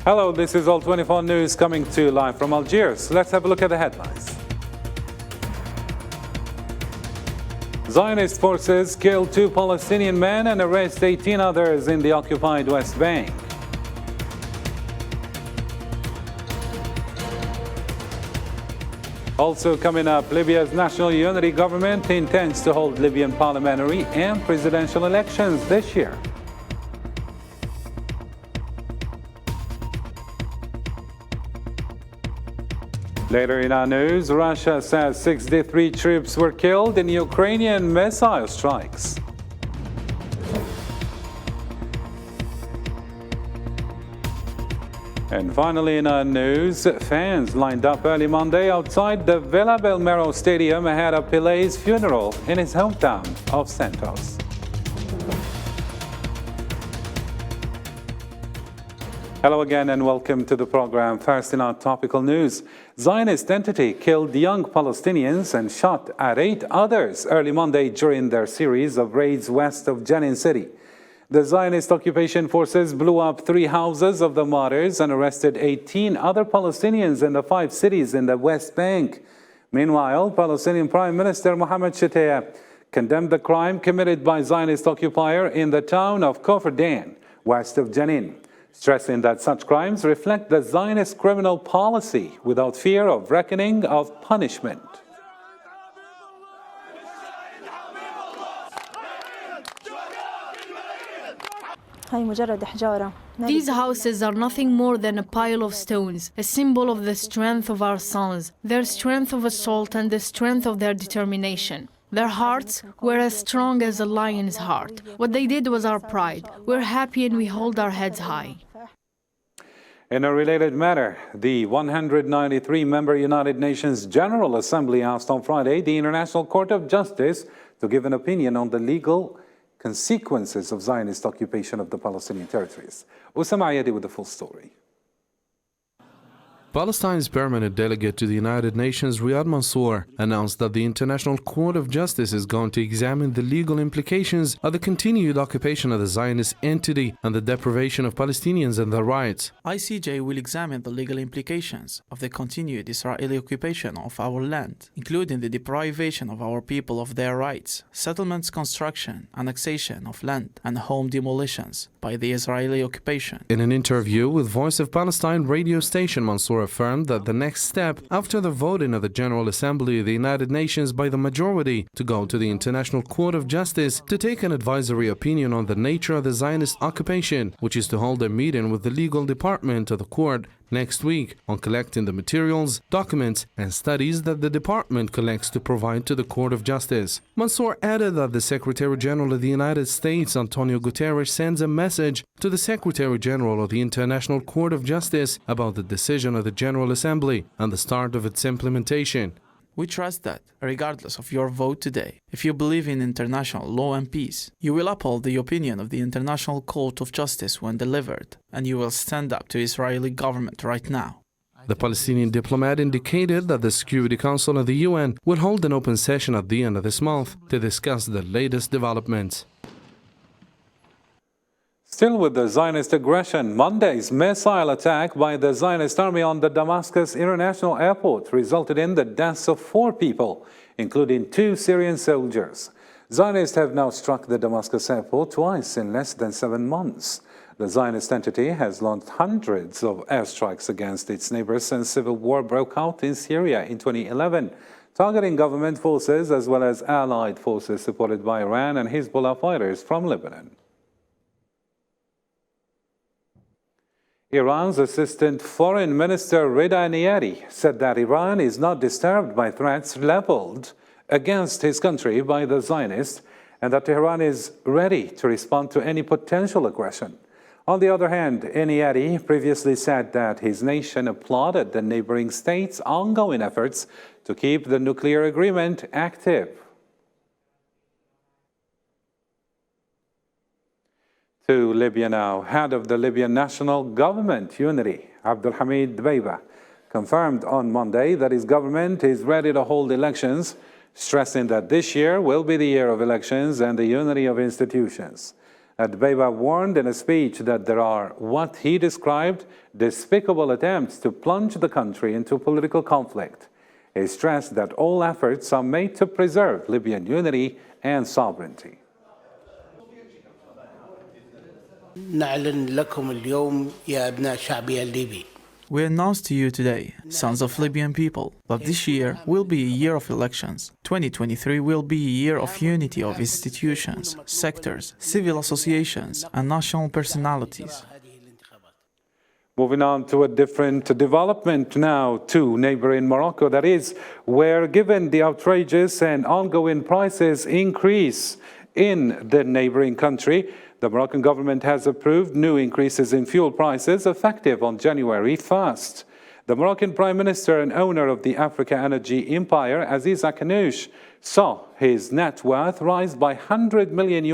Hello, this is All 24 News coming to you live from Algiers. Let's have a look at the headlines. Zionist forces kill 2 Palestinian men and arrest 18 others in the occupied West Bank. Also coming up, Libya's national unity government intends to hold Libyan parliamentary and presidential elections this year. Later in our news, Russia says 63 troops were killed in Ukrainian missile strikes. And finally in our news, fans lined up early Monday outside the Villa Belmiro Stadium ahead of Pelé's funeral in his hometown of Santos. Hello again and welcome to the program. First in our topical news, Zionist entity killed young Palestinians and shot at 8 others early Monday during their series of raids west of Jenin city. The Zionist occupation forces blew up 3 houses of the martyrs and arrested 18 other Palestinians in the 5 cities in the West Bank. Meanwhile, Palestinian Prime Minister Mohammed Shtayyeh condemned the crime committed by Zionist occupier in the town of Kfar Dan, west of Jenin, stressing that such crimes reflect the Zionist criminal policy without fear of reckoning of punishment. These houses are nothing more than a pile of stones, a symbol of the strength of our sons, their strength of assault and the strength of their determination. Their hearts were as strong as a lion's heart. What they did was our pride. We're happy and we hold our heads high. In a related matter, the 193-member United Nations General Assembly asked on Friday the International Court of Justice to give an opinion on the legal consequences of Zionist occupation of the Palestinian territories. Usama Ayadi with the full story. Palestine's permanent delegate to the United Nations, Riyad Mansour, announced that the International Court of Justice is going to examine the legal implications of the continued occupation of the Zionist entity and the deprivation of Palestinians and their rights. ICJ will examine the legal implications of the continued Israeli occupation of our land, including the deprivation of our people of their rights, settlements construction, annexation of land, and home demolitions by the Israeli occupation. In an interview with Voice of Palestine radio station, Mansour affirmed that the next step after the voting of the General Assembly of the United Nations by the majority to go to the International Court of Justice to take an advisory opinion on the nature of the Zionist occupation, which is to hold a meeting with the legal department of the court next week on collecting the materials, documents, and studies that the department collects to provide to the Court of Justice. Mansour added that the Secretary General of the United States, Antonio Guterres, sends a message to the Secretary General of the International Court of Justice about the decision of the General Assembly and the start of its implementation. We trust that, regardless of your vote today, if you believe in international law and peace, you will uphold the opinion of the International Court of Justice when delivered, and you will stand up to Israeli government right now. The Palestinian diplomat indicated that the Security Council of the UN will hold an open session at the end of this month to discuss the latest developments. Still with the Zionist aggression, Monday's missile attack by the Zionist army on the Damascus International Airport resulted in the deaths of 4 people, including 2 Syrian soldiers. Zionists have now struck the Damascus airport twice in less than 7 months. The Zionist entity has launched hundreds of airstrikes against its neighbors since civil war broke out in Syria in 2011, targeting government forces as well as allied forces supported by Iran and Hezbollah fighters from Lebanon. Iran's Assistant Foreign Minister Reda Niyari said that Iran is not disturbed by threats leveled against his country by the Zionists and that Tehran is ready to respond to any potential aggression. On the other hand, Niyari previously said that his nation applauded the neighboring states' ongoing efforts to keep the nuclear agreement active. To Libya now, head of the Libyan National Government Unity, Abdulhamid Dbeiba, confirmed on Monday that his government is ready to hold elections, stressing that this year will be the year of elections and the unity of institutions. Dbeibah warned in a speech that there are what he described despicable attempts to plunge the country into political conflict. He stressed that all efforts are made to preserve Libyan unity and sovereignty. نعلن لكم اليوم يا أبناء شعبي الليبي. We announce to you today, sons of Libyan people, that this year will be a year of elections. 2023 will be a year of unity of institutions, sectors, civil associations, and national personalities. Moving on to a different development now to neighboring Morocco, that is, where given the outrageous and ongoing prices increase in the neighboring country, the Moroccan government has approved new increases in fuel prices effective on January 1st. The Moroccan Prime Minister and owner of the Africa Energy Empire, Aziz Akanouche, saw his net worth rise by $100 million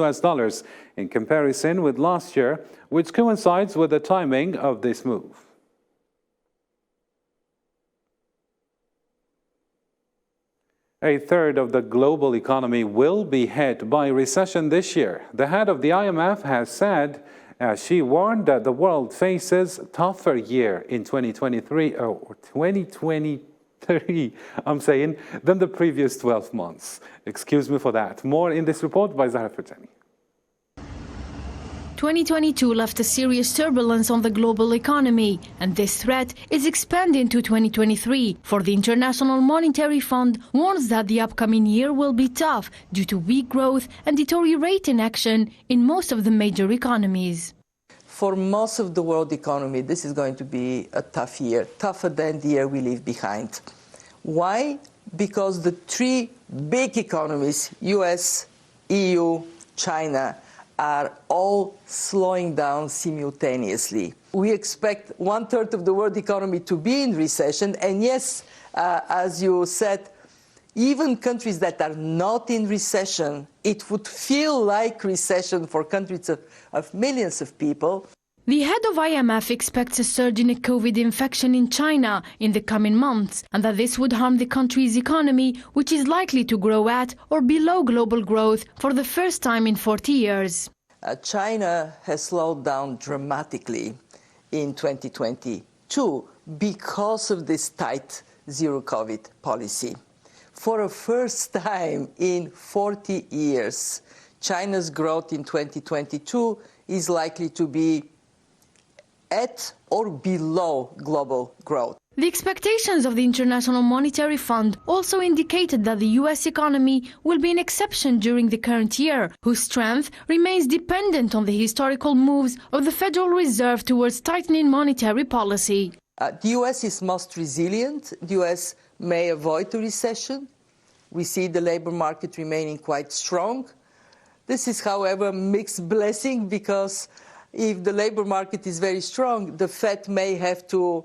in comparison with last year, which coincides with the timing of this move. A third of the global economy will be hit by recession this year. The head of the IMF has said, she warned that the world faces a tougher year in 2023, than the previous 12 months. Excuse me for that. More in this report by Zahra Ferjani. 2022 left a serious turbulence on the global economy, and this threat is expanding to 2023. For the International Monetary Fund warns that the upcoming year will be tough due to weak growth and deteriorating action in most of the major economies. For most of the world economy, this is going to be a tough year, tougher than the year we leave behind. Why? Because the three big economies, US, EU, China, are all slowing down simultaneously. We expect 1/3 of the world economy to be in recession, and yes, as you said, even countries that are not in recession, it would feel like recession for countries of millions of people. The head of IMF expects a surge in COVID infection in China in the coming months, and that this would harm the country's economy, which is likely to grow at or below global growth for the first time in 40 years. China has slowed down dramatically in 2022 because of this tight zero-COVID policy. For the first time in 40 years, China's growth in 2022 is likely to be at or below global growth. The expectations of the International Monetary Fund also indicated that the US economy will be an exception during the current year, whose strength remains dependent on the historical moves of the Federal Reserve towards tightening monetary policy. The US is most resilient. The US may avoid a recession. We see the labor market remaining quite strong. This is, however, a mixed blessing, because if the labor market is very strong, the Fed may have to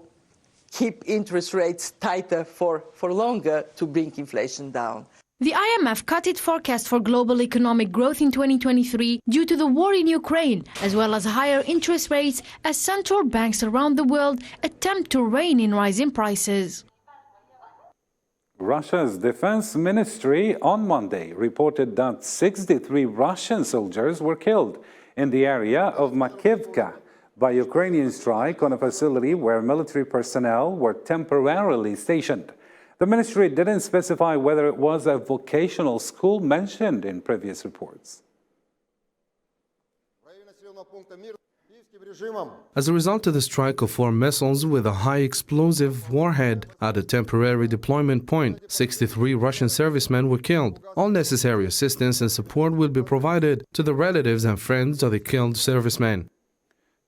keep interest rates tighter for longer to bring inflation down. The IMF cut its forecast for global economic growth in 2023 due to the war in Ukraine, as well as higher interest rates as central banks around the world attempt to rein in rising prices. Russia's defense ministry on Monday reported that 63 Russian soldiers were killed in the area of Makivka by Ukrainian strike on a facility where military personnel were temporarily stationed. The ministry didn't specify whether it was a vocational school mentioned in previous reports. As a result of the strike of 4 missiles with a high explosive warhead at a temporary deployment point, 63 Russian servicemen were killed. All necessary assistance and support will be provided to the relatives and friends of the killed servicemen.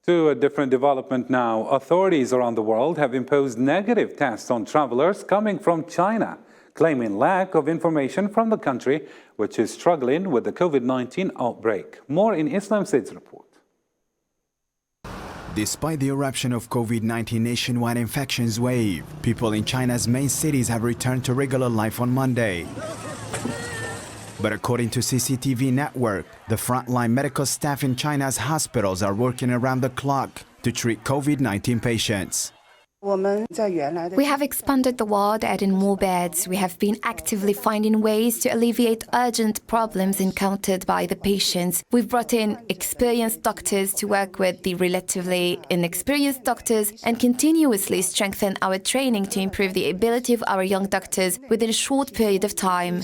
To a different development now, authorities around the world have imposed negative tests on travelers coming from China, claiming lack of information from the country, which is struggling with the COVID-19 outbreak. More in Islam Said's report. Despite the eruption of COVID-19 nationwide infections wave, people in China's main cities have returned to regular life on Monday. But according to CCTV network, the frontline medical staff in China's hospitals are working around the clock to treat COVID-19 patients. We have expanded the ward, adding more beds. We have been actively finding ways to alleviate urgent problems encountered by the patients. We've brought in experienced doctors to work with the relatively inexperienced doctors and continuously strengthen our training to improve the ability of our young doctors within a short period of time.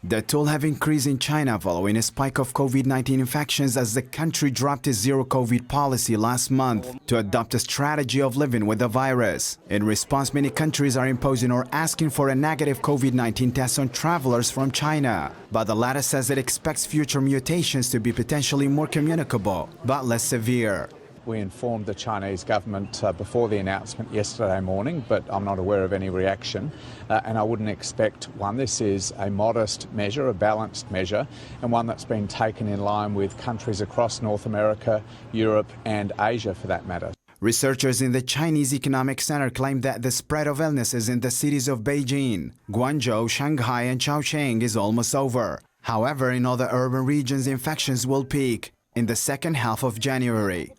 The toll have increased in China following a spike of COVID-19 infections as the country dropped its zero-COVID policy last month to adopt a strategy of living with the virus. In response, many countries are imposing or asking for a negative COVID-19 test on travelers from China. But the latter says it expects future mutations to be potentially more communicable, but less severe. We informed the Chinese government before the announcement yesterday morning, but I'm not aware of any reaction. And I wouldn't expect one. This is a modest measure, a balanced measure, and one that's been taken in line with countries across North America, Europe and Asia for that matter. Researchers in the Chinese Economic Center claim that the spread of illnesses in the cities of Beijing, Guangzhou, Shanghai and Chongqing is almost over. However, in other urban regions, infections will peak in the second half of January.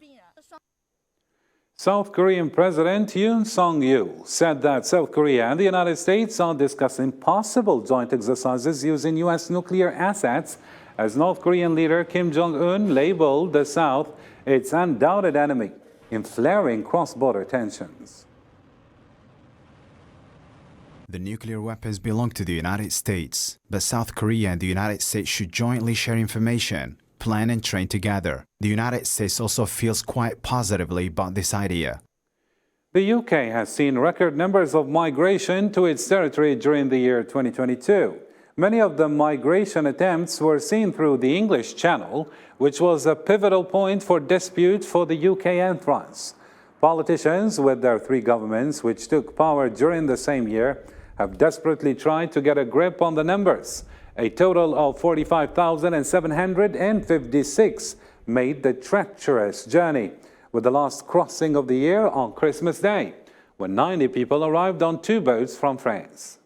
South Korean President Yoon Suk-yeol said that South Korea and the United States are discussing possible joint exercises using U.S. nuclear assets, as North Korean leader Kim Jong-un labeled the South its undoubted enemy in flaring cross-border tensions. The nuclear weapons belong to the United States, but South Korea and the United States should jointly share information, plan and train together. The United States also feels quite positively about this idea. The UK has seen record numbers of migration to its territory during the year 2022. Many of the migration attempts were seen through the English Channel, which was a pivotal point for dispute for the UK and France. Politicians, with their three governments which took power during the same year, have desperately tried to get a grip on the numbers. A total of 45,756 made the treacherous journey, with the last crossing of the year on Christmas Day, when 90 people arrived on two boats from France.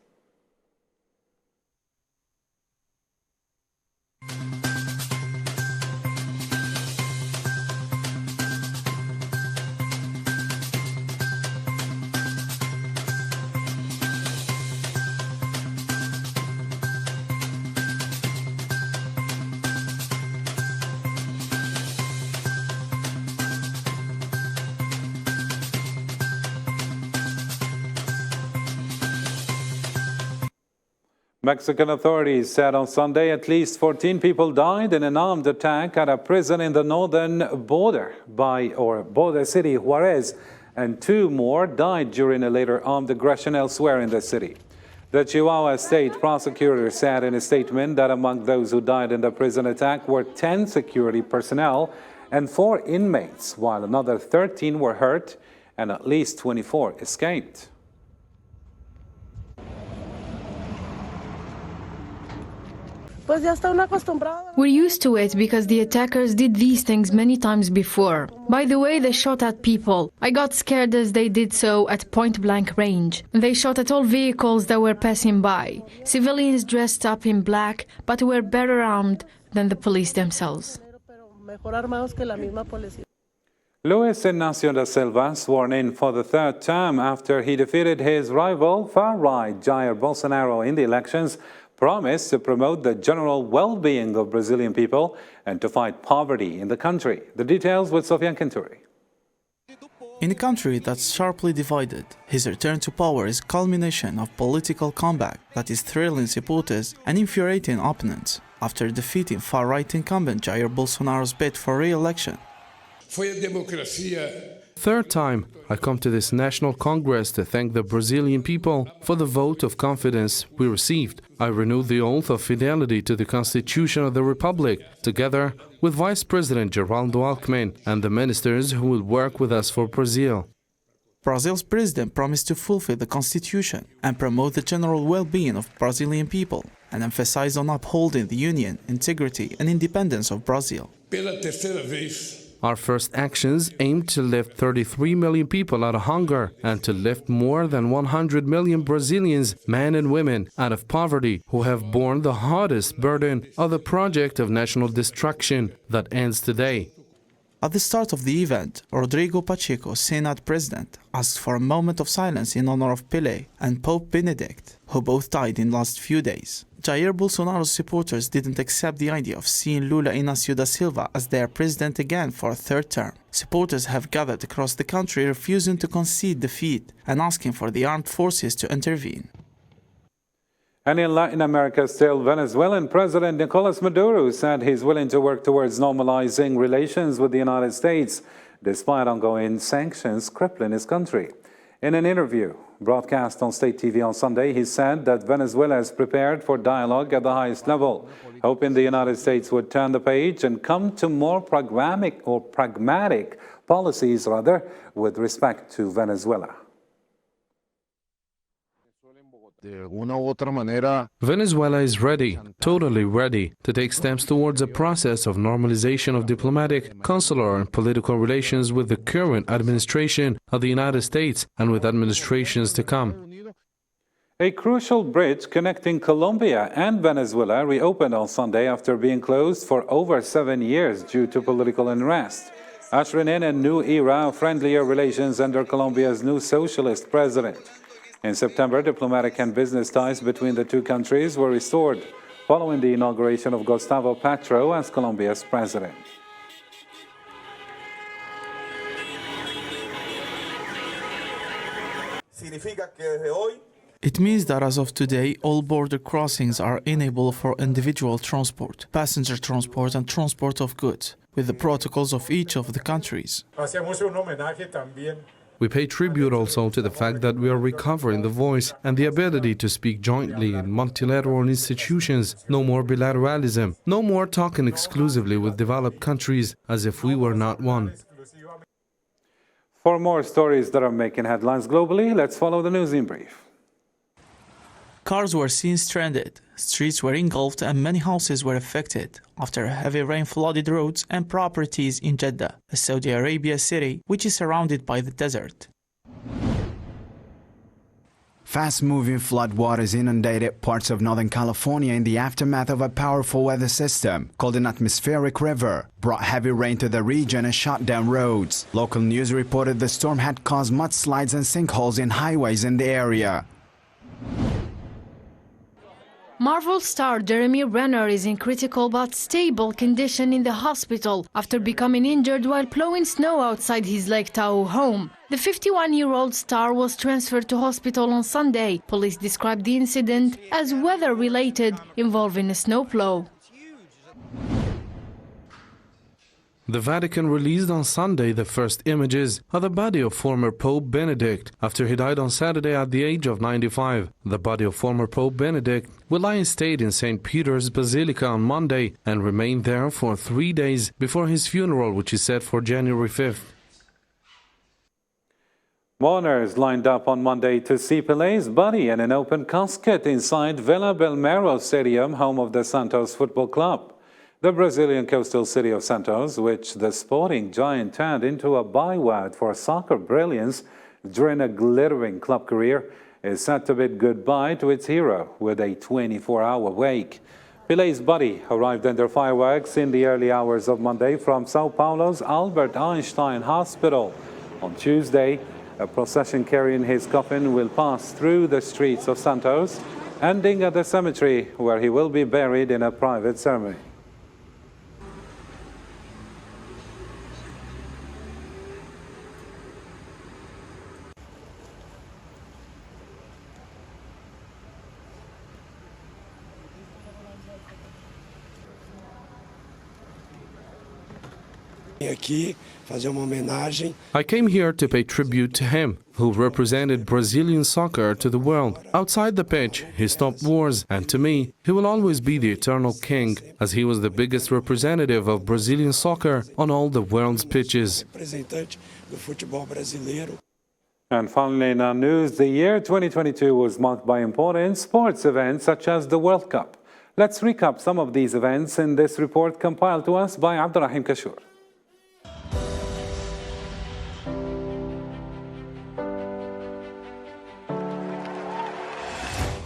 Mexican authorities said on Sunday at least 14 people died in an armed attack at a prison in the northern border city Juarez, and two more died during a later armed aggression elsewhere in the city. The Chihuahua state prosecutor said in a statement that among those who died in the prison attack were 10 security personnel and 4 inmates, while another 13 were hurt and at least 24 escaped. We're used to it because the attackers did these things many times before. By the way, they shot at people. I got scared as they did so at point-blank range. They shot at all vehicles that were passing by. Civilians dressed up in black, but were better armed than the police themselves. Luis Ignacio da Silva, sworn in for the third term after he defeated his rival, far-right Jair Bolsonaro in the elections, promised to promote the general well-being of Brazilian people and to fight poverty in the country. The details with Sofian Kenturi. In a country that's sharply divided, his return to power is a culmination of political comeback that is thrilling supporters and infuriating opponents after defeating far-right incumbent Jair Bolsonaro's bid for re-election. Third time, I come to this National Congress to thank the Brazilian people for the vote of confidence we received. I renew the oath of fidelity to the Constitution of the Republic, together with Vice President Geraldo Alckmin and the ministers who will work with us for Brazil. Brazil's president promised to fulfill the Constitution and promote the general well-being of Brazilian people, and emphasize on upholding the union, integrity and independence of Brazil. Our first actions aimed to lift 33 million people out of hunger and to lift more than 100 million Brazilians, men and women, out of poverty who have borne the hardest burden of the project of national destruction that ends today. At the start of the event, Rodrigo Pacheco, Senate President, asked for a moment of silence in honor of Pelé and Pope Benedict, who both died in the last few days. Jair Bolsonaro's supporters didn't accept the idea of seeing Lula Inácio da Silva as their president again for a third term. Supporters have gathered across the country refusing to concede defeat and asking for the armed forces to intervene. And in Latin America, still, Venezuelan President Nicolas Maduro said he's willing to work towards normalizing relations with the United States, despite ongoing sanctions crippling his country. In an interview broadcast on state TV on Sunday, he said that Venezuela is prepared for dialogue at the highest level, hoping the United States would turn the page and come to more pragmatic policies, with respect to Venezuela. Venezuela is ready, totally ready, to take steps towards a process of normalization of diplomatic, consular and political relations with the current administration of the United States and with administrations to come. A crucial bridge connecting Colombia and Venezuela reopened on Sunday after being closed for over 7 years due to political unrest, ushering in a new era of friendlier relations under Colombia's new socialist president. In September, diplomatic and business ties between the two countries were restored following the inauguration of Gustavo Petro as Colombia's president. It means that as of today, all border crossings are enabled for individual transport, passenger transport and transport of goods, with the protocols of each of the countries. We pay tribute also to the fact that we are recovering the voice and the ability to speak jointly in multilateral institutions. No more bilateralism, no more talking exclusively with developed countries as if we were not one. For more stories that are making headlines globally, let's follow the news in brief. Cars were seen stranded, streets were engulfed and many houses were affected after heavy rain flooded roads and properties in Jeddah, a Saudi Arabia city which is surrounded by the desert. Fast-moving floodwaters inundated parts of Northern California in the aftermath of a powerful weather system called an atmospheric river, brought heavy rain to the region and shut down roads. Local news reported the storm had caused mudslides and sinkholes in highways in the area. Marvel star Jeremy Renner is in critical but stable condition in the hospital after becoming injured while plowing snow outside his Lake Tahoe home. The 51-year-old star was transferred to hospital on Sunday. Police described the incident as weather-related, involving a snowplow. The Vatican released on Sunday the first images of the body of former Pope Benedict after he died on Saturday at the age of 95. The body of former Pope Benedict will lie in state in St. Peter's Basilica on Monday and remain there for 3 days before his funeral, which is set for January 5th. Mourners lined up on Monday to see Pelé's body in an open casket inside Vila Belmiro Stadium, home of the Santos Football Club. The Brazilian coastal city of Santos, which the sporting giant turned into a byword for soccer brilliance during a glittering club career, is set to bid goodbye to its hero with a 24-hour wake. Pelé's body arrived under fireworks in the early hours of Monday from Sao Paulo's Albert Einstein Hospital. On Tuesday, a procession carrying his coffin will pass through the streets of Santos, ending at the cemetery where he will be buried in a private ceremony. I came here to pay tribute to him, who represented Brazilian soccer to the world. Outside the pitch, he stopped wars, and to me, he will always be the eternal king, as he was the biggest representative of Brazilian soccer on all the world's pitches. And finally in our news, the year 2022 was marked by important sports events such as the World Cup. Let's recap some of these events in this report compiled to us by Abdurrahim Kashur.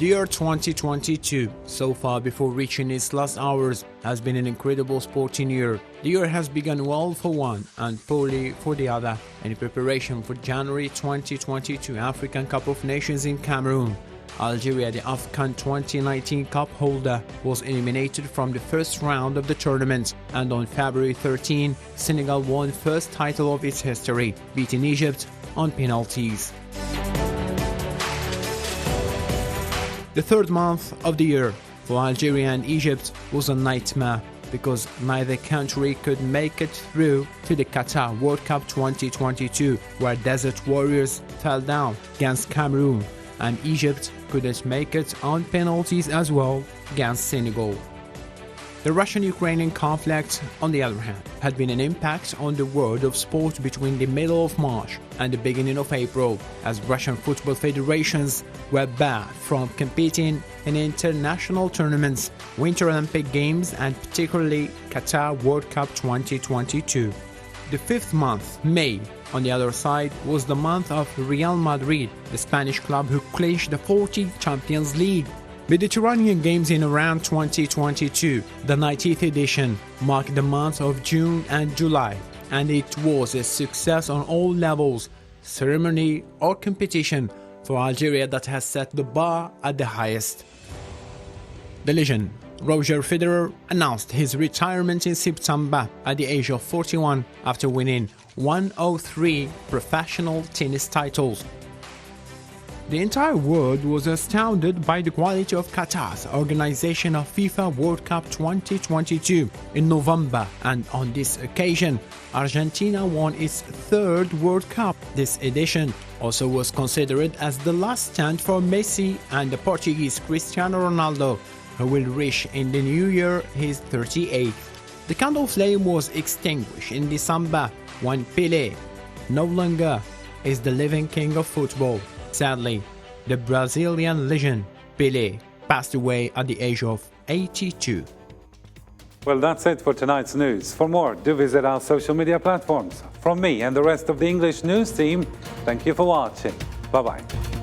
The year 2022, so far before reaching its last hours, has been an incredible sporting year. The year has begun well for one and poorly for the other in preparation for January 2022 African Cup of Nations in Cameroon. Algeria, the AFCON 2019 cup holder, was eliminated from the first round of the tournament, and on February 13, Senegal won first title of its history, beating Egypt on penalties. The third month of the year for Algeria and Egypt was a nightmare because neither country could make it through to the Qatar World Cup 2022, where Desert Warriors fell down against Cameroon, and Egypt couldn't make it on penalties as well against Senegal. The Russian-Ukrainian conflict, on the other hand, had been an impact on the world of sport between the middle of March and the beginning of April, as Russian football federations were barred from competing in international tournaments, Winter Olympic Games, and particularly Qatar World Cup 2022. The fifth month, May, on the other side, was the month of Real Madrid, the Spanish club who clinched the 40th Champions League. Mediterranean Games in Iran 2022, the 90th edition, marked the months of June and July, and it was a success on all levels, ceremony or competition, for Algeria that has set the bar at the highest. The legend, Roger Federer, announced his retirement in September at the age of 41 after winning 103 professional tennis titles. The entire world was astounded by the quality of Qatar's organization of FIFA World Cup 2022 in November, and on this occasion, Argentina won its third World Cup. This edition also was considered as the last stand for Messi and the Portuguese Cristiano Ronaldo, who will reach in the new year his 38th. The candle flame was extinguished in December when Pelé no longer is the living king of football. Sadly, the Brazilian legend Pelé passed away at the age of 82. Well, that's it for tonight's news. For more, do visit our social media platforms. From me and the rest of the English news team, thank you for watching. Bye-bye.